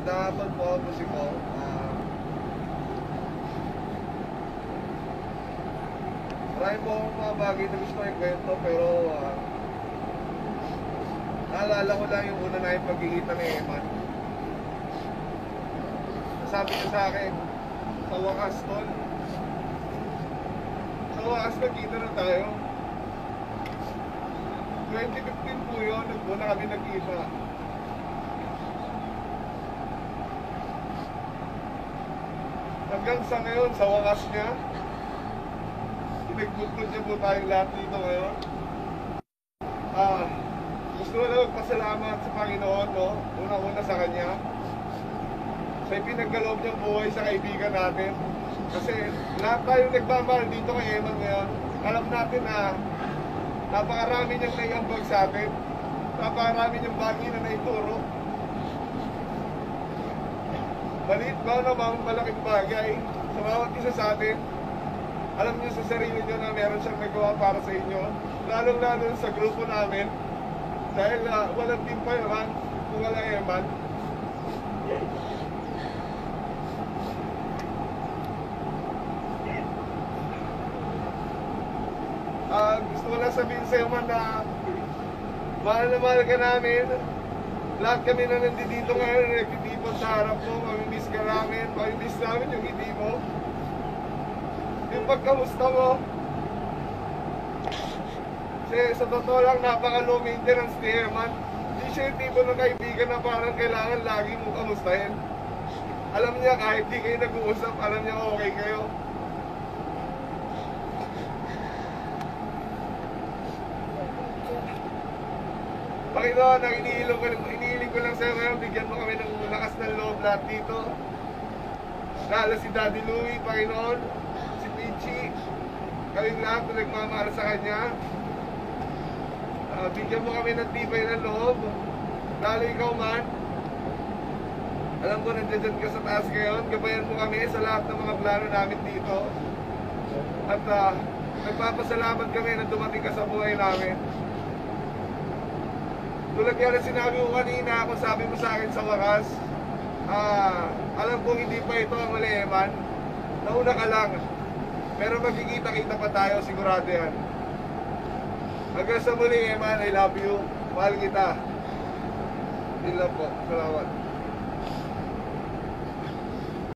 Magandang hapon po, musiko. Marami po akong mga bagay na gusto yung kwento, pero naalala ko lang yung una na yung pagkikita ni Eman. Sabi niya sa akin, sa wakas tol, sa wakas nagkita na tayo. 2015 po yun, nagmuna kami nagkita. Hanggang sa ngayon, sa wakas niya, pinagbuklod niya po tayong lahat dito ngayon. Gusto ko lang magpasalamat sa Panginoon, no? Una-una sa Kanya. Sa ipinagkaloob niyang buhay sa kaibigan natin. Kasi lahat tayo nagmamahal dito kay Eman ngayon. Alam natin na napakarami niyang naiambag sa atin. Napakarami niyang bagay na naituro. Maliit ba namang malaking bagay sa bawat isa sa atin? Alam niyo sa sarili niyo na meron siyang nagawa para sa inyo. Lalong-lalo sa grupo namin. Dahil walang team pa yun, kung wala Eman. Gusto ko lang sabihin sa Eman na mahal na mahal ka namin. Lahat kami na nandito ngayon, nagtitipon sa harap mo, mamimiss ka namin, mamimiss namin yung hindi mo. Yung pagkamusta mo. Kasi sa totoo lang, napaka-low maintenance ni Eman. Hindi siya yung tipo ng kaibigan na parang kailangan lagi mong kamustahin. Alam niya kahit di kayo nag-uusap, alam niya okay kayo. Panginoon, ang inihiling ko lang sa'yo ngayon, bigyan mo kami ng lakas ng loob lahat dito. Lalo si Daddy Louie, Panginoon, si Pichi, kaming lahat na nagmamahal sa Kanya. Bigyan mo kami ng tibay ng loob. Lalo ikaw man, alam ko nandiyan ka sa taas ngayon, gabayan mo kami sa lahat ng mga plano namin dito. At nagpapasalamat kami na dumating ka sa buhay namin. Tulad yan na sinabi mo kanina, kung sabi mo sa akin sa wakas, alam kong hindi pa ito ang mali, Eman. Nauna ka lang. Pero magkikita-kita pa tayo, sigurado yan. Hanggang sa muli, Eman, I love you. Mahal kita. Yun lang po. Salamat.